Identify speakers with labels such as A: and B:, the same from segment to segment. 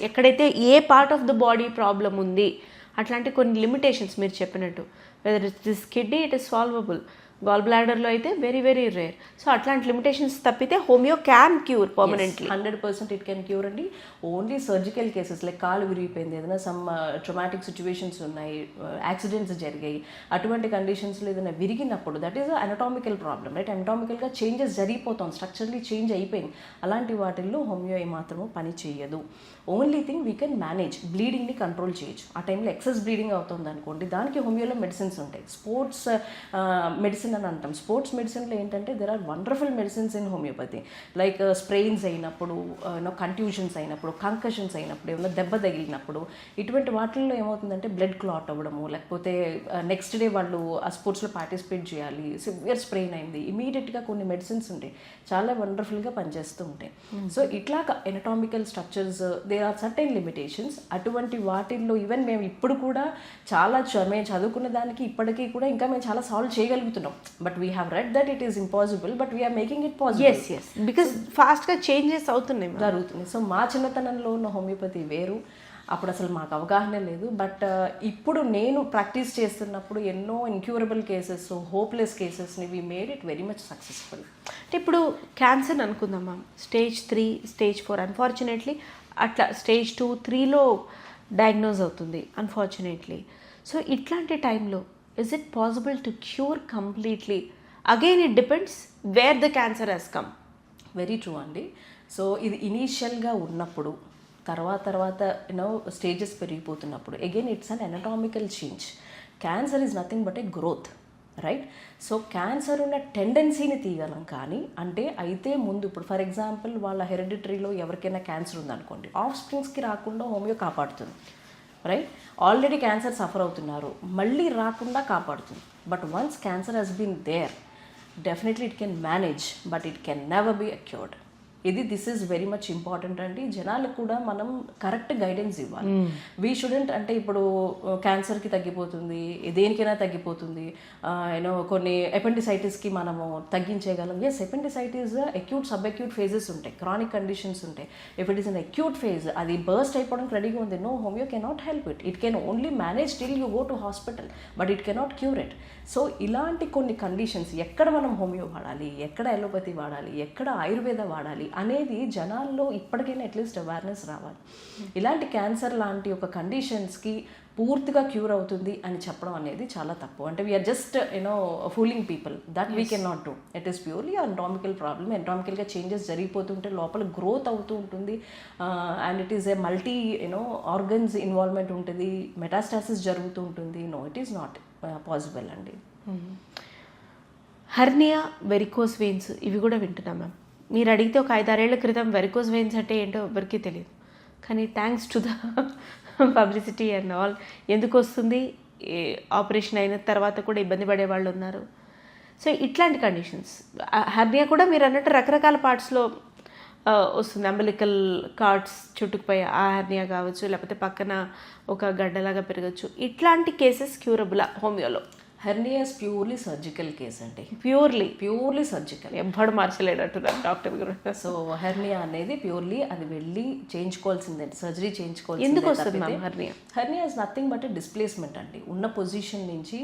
A: ఎక్కడైతే ఏ part of the body problem ఉంది అట్లాంటి కొన్ని లిమిటేషన్స్ మీరు చెప్పినట్టు, whether it is kidney it is solvable, gall బ్లాడర్లో అయితే వెరీ వెరీ రేర్. సో అట్లాంటి లిమిటేషన్స్ తప్పితే homeo can cure permanently.
B: 100% it can cure అండి. ఓన్లీ సర్జికల్ కేసెస్ లైక్ కాలు విరిగిపోయింది, ఏదైనా సమ్ ట్రమాటిక్ సిచ్యువేషన్స్ ఉన్నాయి, యాక్సిడెంట్స్ జరిగాయి, అటువంటి కండిషన్స్లో ఏదైనా విరిగినప్పుడు that is anatomical problem, right? అనటామికల్గా చేంజెస్ జరిగిపోతాం, స్ట్రక్చర్లీ చేంజ్ అయిపోయింది. అలాంటి వాటిల్లో హోమియో ఏమాత్రము పని చేయదు. Only thing we can manage, బ్లీడింగ్ని కంట్రోల్ చేయొచ్చు. ఆ టైంలో ఎక్సెస్ బ్లీడింగ్ అవుతుంది అనుకోండి, దానికి హోమియోలో మెడిసిన్స్ ఉంటాయి. స్పోర్ట్స్ మెడిసిన్ అని అంటాం. స్పోర్ట్స్ మెడిసిన్లో ఏంటంటే there are wonderful medicines in homeopathy. Like sprains అయినప్పుడు, కంట్యూషన్స్ అయినప్పుడు, కంకషన్స్ అయినప్పుడు, ఏమైనా దెబ్బ తగిలినప్పుడు, ఇటువంటి వాటిల్లో ఏమవుతుందంటే బ్లడ్ క్లాట్ అవ్వడము, లేకపోతే నెక్స్ట్ డే వాళ్ళు ఆ స్పోర్ట్స్లో పార్టిసిపేట్ చేయాలి, సివియర్ స్ప్రెయిన్ అయింది, ఇమీడియట్గా కొన్ని మెడిసిన్స్ ఉంటాయి, చాలా వండర్ఫుల్గా పనిచేస్తూ ఉంటాయి. సో ఇట్లాగా anatomical structures there are certain limitations. అటువంటి వాటిల్లో ఈవెన్ మేము ఇప్పుడు కూడా చాలా మేము చదువుకున్న దానికి ఇప్పటికీ కూడా ఇంకా మేము చాలా సాల్వ్ చేయగలుగుతున్నాం. But we have read that it is impossible, but we are making it possible.
A: Yes because ఫాస్ట్గా చేంజెస్ అవుతున్నాయి,
B: జరుగుతుంది. సో మా చిన్నతనంలో ఉన్న హోమియోపతి వేరు, అప్పుడు అసలు మాకు అవగాహన లేదు. బట్ ఇప్పుడు నేను ప్రాక్టీస్ చేస్తున్నప్పుడు ఎన్నో ఇన్క్యూరబుల్ కేసెస్, హోప్లెస్ కేసెస్ని we made it very much successful.
A: అంటే ఇప్పుడు క్యాన్సర్ అనుకుందాం మ్యామ్, స్టేజ్ 3, స్టేజ్ 4, అన్ఫార్చునేట్లీ అట్లా స్టేజ్ 2, 3లో డయాగ్నోజ్ అవుతుంది అన్ఫార్చునేట్లీ. సో ఇట్లాంటి టైంలో is it possible to cure completely? Again it depends where the cancer has come.
B: Very true అండి. So ఇది ఇనీషియల్గా ఉన్నప్పుడు, తర్వాత స్టేజెస్ పెరిగిపోతున్నప్పుడు again it's an anatomical change. Cancer is nothing but a growth, right? So cancer ఉన్న టెండెన్సీని తీయగలం, కానీ అంటే అయితే ముందు ఇప్పుడు ఫర్ ఎగ్జాంపుల్ వాళ్ళ హెరిడిటరీలో ఎవరికైనా క్యాన్సర్ ఉందనుకోండి, ఆఫ్ స్ప్రింగ్స్కి రాకుండా హోమియో కాపాడుతుంది, రైట్? ఆల్రెడీ క్యాన్సర్ సఫర్ అవుతున్నారు, మళ్ళీ రాకుండా కాపాడుతుంది. But once cancer has been there, definitely it can manage, but it can never be a cured. This is very much important అండి. జనాలకు కూడా మనం కరెక్ట్ గైడెన్స్ ఇవ్వాలి. వీ షుడెంట్ అంటే ఇప్పుడు క్యాన్సర్కి తగ్గిపోతుంది, దేనికైనా తగ్గిపోతుంది, కొన్ని ఎపెండిసైటిస్కి మనము తగ్గించేయగలం. Yes, appendicitis acute, sub acute phases ఉంటాయి, క్రానిక్ కండిషన్స్ ఉంటాయి. If it is an acute phase, అది బర్స్ట్ అయిపోవడానికి రెడీగా ఉంది, no, homeo cannot help it. It can only manage till you go to hospital, but it cannot cure it. So ఇలాంటి కొన్ని conditions ఎక్కడ మనం హోమియో వాడాలి, ఎక్కడ అలోపతి వాడాలి, ఎక్కడ ఆయుర్వేద వాడాలి అనేది జనాల్లో ఇప్పటికైనా అట్లీస్ట్ అవేర్నెస్ రావాలి. ఇలాంటి క్యాన్సర్ లాంటి ఒక కండిషన్స్కి పూర్తిగా క్యూర్ అవుతుంది అని చెప్పడం అనేది చాలా తప్పు. అంటే we are just fooling people, that we can not do. It is purely anatomical problem. అంటామికల్గా చేంజెస్ జరిగిపోతుంటే లోపల గ్రోత్ అవుతూ ఉంటుంది, and it is a multi organs involvement ఉంటుంది, మెటాస్టాసిస్ జరుగుతూ ఉంటుంది. No, it is not possible అండి.
A: హెర్నియా, వెరికోస్ వెయిన్స్ ఇవి కూడా వింటున్నాం మ్యామ్. మీరు అడిగితే ఒక 5-6 ఏళ్ల క్రితం వెరికోస్ వెయిన్స్ అంటే ఏంటో ఎవరికీ తెలియదు, కానీ thanks to the publicity and all ఎందుకు వస్తుంది, ఆపరేషన్ అయిన తర్వాత కూడా ఇబ్బంది పడే వాళ్ళు ఉన్నారు. సో ఇట్లాంటి కండిషన్స్, హెర్నియా కూడా మీరు అన్నట్టు రకరకాల పార్ట్స్లో వస్తుంది. అంబలికల్ కార్డ్స్ చుట్టుకుపోయి ఆ హెర్నియా కావచ్చు, లేకపోతే పక్కన ఒక గడ్డలాగా పెరగచ్చు. ఇట్లాంటి కేసెస్ క్యూరబులా హోమియోలో?
B: Hernia is purely surgical case అండి.
A: ప్యూర్లీ
B: సర్జికల్,
A: ఎవ్వడు మార్చలేడట్టున్నారు డాక్టర్ గారు.
B: సో హెర్నియా అనేది ప్యూర్లీ అది వెళ్ళి చేయించుకోవాల్సిందే, సర్జరీ చేయించుకోవాల్సిందే.
A: ఎందుకు వస్తుంది ma'am hernia?
B: Hernia is nothing but displacement అండి. ఉన్న పొజిషన్ నుంచి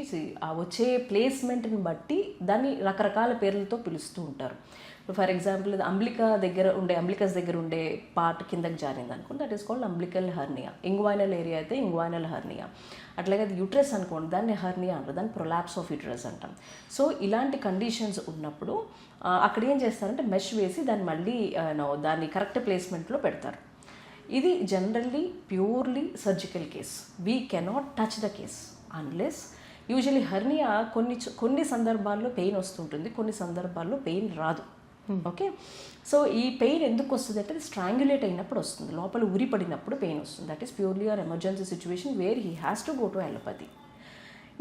B: ఆ వచ్చే ప్లేస్మెంట్ని బట్టి దాన్ని రకరకాల పేర్లతో పిలుస్తూ ఉంటారు. ఫర్ ఎగ్జాంపుల్ అంబ్లికస్ దగ్గర ఉండే పార్ట్ కిందకి జారింది అనుకోండి, that is called umbilical hernia. Inguinal area అయితే ఇంగ్వైనల్ హెర్నియా. అట్లాగే అది యూట్రస్ అనుకోండి, దాన్ని హెర్నియా అంటారు, దాన్ని ప్రొలాప్స్ ఆఫ్ యూట్రస్ అంటాం. సో ఇలాంటి కండిషన్స్ ఉన్నప్పుడు అక్కడ ఏం చేస్తారంటే మెష్ వేసి దాన్ని మళ్ళీ దాన్ని కరెక్ట్ ప్లేస్మెంట్లో పెడతారు. ఇది generally purely surgical case. We cannot touch the case unless usually hernia కొన్ని సందర్భాల్లో పెయిన్ వస్తుంటుంది, కొన్ని సందర్భాల్లో పెయిన్ రాదు. ఓకే, సో ఈ పెయిన్ ఎందుకు వస్తుంది అంటే స్ట్రాంగులేట్ అయినప్పుడు వస్తుంది, లోపల ఉరి పడినప్పుడు పెయిన్ వస్తుంది. That is purely or emergency situation where he has to go to allopathy.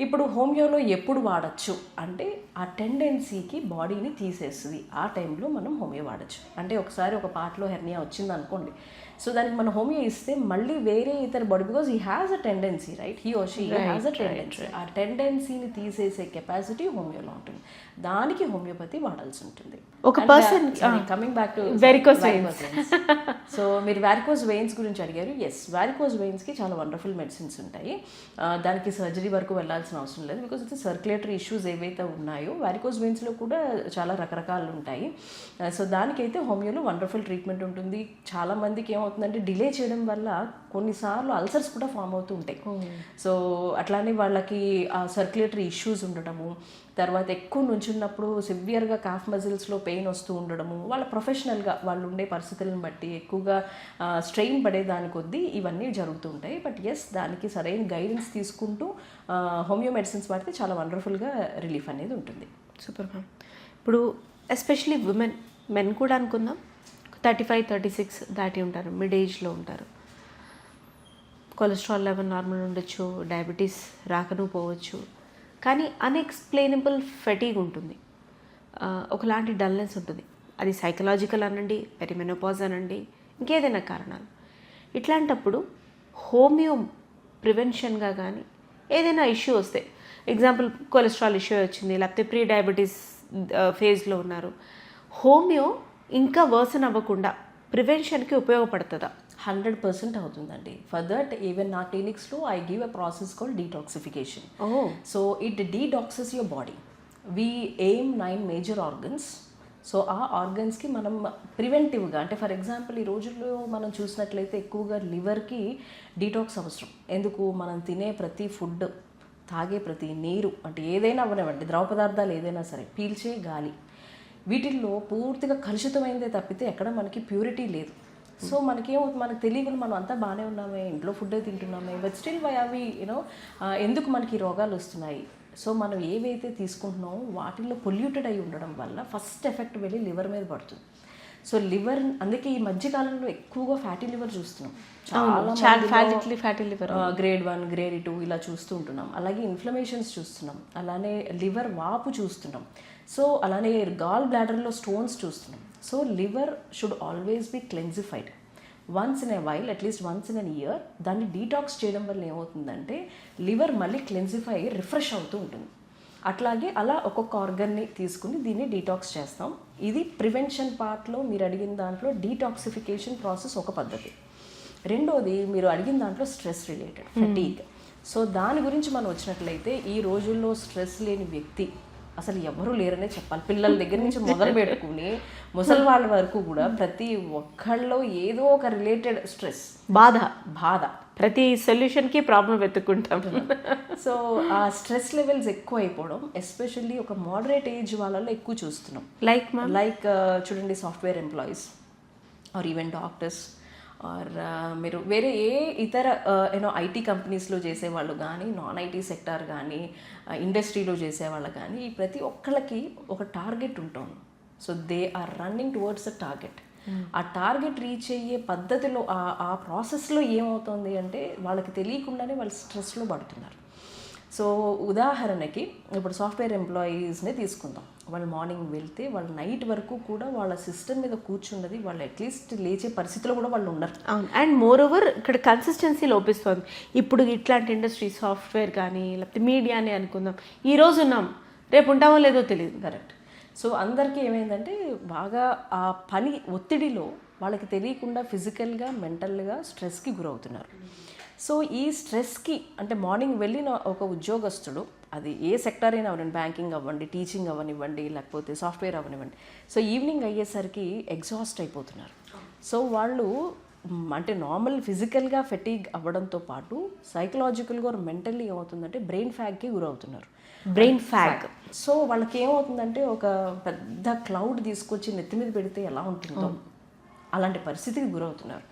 B: ఇప్పుడు హోమియోలో ఎప్పుడు వాడచ్చు అంటే ఆ టెండెన్సీకి బాడీని తీసేస్తుంది, ఆ టైంలో మనం హోమియో వాడచ్చు. అంటే ఒకసారి ఒక పార్ట్లో హెర్నియా వచ్చింది అనుకోండి, సో దానికి మనం హోమియో ఇస్తే మళ్ళీ వేరే ఇతర body, because he has a tendency, right? He or she has a tendency. ఆ టెండెన్సీని తీసేసే కెపాసిటీ హోమియోలో ఉంటుంది. దానికి హోమియోపతి వాడాల్సి ఉంటుంది.
A: ఒక person
B: coming back to
A: varicose veins.
B: So మీరు వారికోజ్ వెయిన్స్ గురించి అడిగారు. ఎస్, వారికోజ్ వెయిన్స్కి చాలా వండర్ఫుల్ మెడిసిన్స్ ఉంటాయి. దానికి సర్జరీ వరకు వెళ్ళాల్సిన అవసరం లేదు. బికాజ్ ఇది సర్క్యులేటరీ ఇష్యూస్ ఏవైతే ఉన్నాయో వారికోజ్ వెయిన్స్లో కూడా చాలా రకరకాలు ఉంటాయి. సో దానికైతే హోమియోలో వండర్ఫుల్ ట్రీట్మెంట్ ఉంటుంది. చాలా మందికి ఏమవుతుందంటే డిలే చేయడం వల్ల కొన్నిసార్లు అల్సర్స్ కూడా ఫామ్ అవుతూ ఉంటాయి. సో అట్లానే వాళ్ళకి ఆ సర్క్యులేటరీ ఇష్యూస్ ఉండడము, తర్వాత ఎక్కువ నుంచున్నప్పుడు సివియర్గా కాఫ్ మజిల్స్లో పెయిన్ వస్తూ ఉండడము, వాళ్ళ ప్రొఫెషనల్గా వాళ్ళు ఉండే పరిస్థితులను బట్టి ఎక్కువగా స్ట్రెయిన్ పడేదాని కొద్దీ ఇవన్నీ జరుగుతూ ఉంటాయి. బట్ ఎస్, దానికి సరైన గైడెన్స్ తీసుకుంటూ హోమియో మెడిసిన్స్ వాడితే చాలా వండర్ఫుల్గా రిలీఫ్ అనేది ఉంటుంది.
A: Super ma'am. ఇప్పుడు ఎస్పెషలీ మెన్ కూడా అనుకుందాం, 35-36 దాటి ఉంటారు, మిడ్ ఏజ్లో ఉంటారు. కొలెస్ట్రాల్ లెవెల్ నార్మల్ ఉండొచ్చు, డయాబెటీస్ రాకను పోవచ్చు, కానీ అన్ఎక్స్ప్లెయినబుల్ ఫెటీగ్ ఉంటుంది, ఒకలాంటి డల్నెస్ ఉంటుంది. అది సైకలాజికల్ అనండి, పెరిమెనోపాజ్ అనండి, ఇంకేదైనా కారణాలు. ఇట్లాంటప్పుడు హోమియో ప్రివెన్షన్గా కానీ ఏదైనా ఇష్యూ వస్తే, ఎగ్జాంపుల్ కొలెస్ట్రాల్ ఇష్యూ వచ్చింది, లేకపోతే ప్రీ డయాబెటీస్ ఫేజ్లో ఉన్నారు, హోమియో ఇంకా వర్సన్ అవ్వకుండా ప్రివెన్షన్కి ఉపయోగపడుతుందా?
B: 100% అవుతుందండి. ఫర్ దట్ ఈవెన్ నా క్లినిక్స్లో I give a process called detoxification. So it detoxes your body. We aim 9 major organs. So ఆ ఆర్గన్స్కి మనం ప్రివెంటివ్గా, అంటే ఫర్ ఎగ్జాంపుల్ ఈ రోజుల్లో మనం చూసినట్లయితే ఎక్కువగా లివర్కి డీటాక్స్ అవసరం. ఎందుకు? మనం తినే ప్రతి ఫుడ్, తాగే ప్రతి నీరు, అంటే ఏదైనా అవ్వనివ్వండి, ద్రవ పదార్థాలు ఏదైనా సరే, పీల్చే గాలి, వీటిల్లో పూర్తిగా కలుషితమైందే తప్పితే ఎక్కడ మనకి ప్యూరిటీ లేదు. సో మనకేమవుతుంది, మనకు తెలియకుండా మనం అంతా బాగానే ఉన్నామే, ఇంట్లో ఫుడ్ తింటున్నామే, బట్ స్టిల్ వై అవి ఎందుకు మనకి రోగాలు వస్తున్నాయి? సో మనం ఏవైతే తీసుకుంటున్నామో వాటిల్లో పొల్యూటెడ్ అయి ఉండడం వల్ల ఫస్ట్ ఎఫెక్ట్ వెళ్ళి లివర్ మీద పడుతుంది. సో లివర్, అందుకే ఈ మధ్యకాలంలో ఎక్కువగా ఫ్యాటీ లివర్ చూస్తున్నాం.
A: ఫ్యాటీ లివర్
B: గ్రేడ్ 1, గ్రేడ్ 2 ఇలా చూస్తూ ఉంటున్నాం. అలాగే ఇన్ఫ్లమేషన్స్ చూస్తున్నాం, అలానే లివర్ వాపు చూస్తున్నాం. సో అలానే గాల్ బ్లాడర్లో స్టోన్స్ చూస్తున్నాం. So liver should always be cleansified once in a while, at least once in an year. దాన్ని డీటాక్స్ చేయడం వల్ల ఏమవుతుందంటే లివర్ మళ్ళీ క్లెన్సిఫై రిఫ్రెష్ అవుతూ ఉంటుంది. అట్లాగే అలా ఒక్కొక్క ఆర్గన్ని తీసుకుని దీన్ని డీటాక్స్ చేస్తాం. ఇది ప్రివెన్షన్ పార్ట్లో మీరు అడిగిన దాంట్లో డీటాక్సిఫికేషన్ ప్రాసెస్ ఒక పద్ధతి. రెండోది మీరు అడిగిన దాంట్లో స్ట్రెస్ రిలేటెడ్ ఫెటీగ్. సో దాని గురించి మనం వచ్చినట్లయితే ఈ రోజుల్లో స్ట్రెస్ లేని వ్యక్తి అసలు ఎవరూ లేరనే చెప్పాలి. పిల్లల దగ్గర నుంచి మొదలు పెట్టుకుని ముసలి వాళ్ళ వరకు కూడా ప్రతి ఒక్కళ్ళలో ఏదో ఒక రిలేటెడ్ స్ట్రెస్, బాధ,
A: ప్రతి సొల్యూషన్కి ప్రాబ్లం వెతుక్కుంటాం.
B: సో ఆ స్ట్రెస్ లెవెల్స్ ఎక్కువ అయిపోవడం ఎస్పెషల్లీ ఒక మోడరేట్ ఏజ్ వాళ్ళలో ఎక్కువ చూస్తున్నాం. లైక్ చూడండి, software employees or even doctors or మీరు వేరే ఏ ఇతర ఐటీ కంపెనీస్లో చేసేవాళ్ళు కానీ, నాన్ ఐటీ సెక్టార్ కానీ, ఇండస్ట్రీలో చేసేవాళ్ళు కానీ, ఈ ప్రతి ఒక్కళ్ళకి ఒక టార్గెట్ ఉంటుంది. So they are running towards a target. ఆ టార్గెట్ రీచ్ అయ్యే పద్ధతిలో ఆ ప్రాసెస్లో ఏమవుతుంది అంటే వాళ్ళకి తెలియకుండానే వాళ్ళు స్ట్రెస్లో పడుతున్నారు. సో ఉదాహరణకి ఇప్పుడు సాఫ్ట్వేర్ ఎంప్లాయీస్నే తీసుకుందాం. వాళ్ళు మార్నింగ్ వెళ్తే వాళ్ళు నైట్ వరకు కూడా వాళ్ళ సిస్టమ్ మీద కూర్చున్నది, వాళ్ళు అట్లీస్ట్ లేచే పరిస్థితిలో కూడా వాళ్ళు ఉండరు.
A: అవును. అండ్ మోర్ ఓవర్ ఇక్కడ కన్సిస్టెన్సీ లోపిస్తుంది. ఇప్పుడు ఇట్లాంటి ఇండస్ట్రీ, సాఫ్ట్వేర్ కానీ లేకపోతే మీడియానే అనుకుందాం, ఈ రోజు ఉన్నాం, రేపు ఉంటామో లేదో తెలియదు.
B: కరెక్ట్. సో అందరికీ ఏమైందంటే బాగా ఆ పని ఒత్తిడిలో వాళ్ళకి తెలియకుండా ఫిజికల్గా, మెంటల్గా స్ట్రెస్కి గురవుతున్నారు. సో ఈ స్ట్రెస్కి, అంటే మార్నింగ్ వెళ్ళిన ఒక ఉద్యోగస్తుడు, అది ఏ సెక్టర్ అయినా అవ్వండి, బ్యాంకింగ్ అవ్వండి, టీచింగ్ అవ్వనివ్వండి, లేకపోతే సాఫ్ట్వేర్ అవ్వనివ్వండి, సో ఈవినింగ్ అయ్యేసరికి ఎగ్జాస్ట్ అయిపోతున్నారు. సో వాళ్ళు అంటే నార్మల్ ఫిజికల్గా ఫెటీగ్ అవ్వడంతో పాటు సైకలాజికల్గా మెంటల్లీ ఏమవుతుందంటే బ్రెయిన్ ఫ్యాగ్కి గురవుతున్నారు.
A: Brain fag.
B: సో వాళ్ళకి ఏమవుతుందంటే ఒక పెద్ద క్లౌడ్ తీసుకొచ్చి నెత్తి మీద పెడితే ఎలా ఉంటుందో అలాంటి పరిస్థితికి గురవుతున్నారు.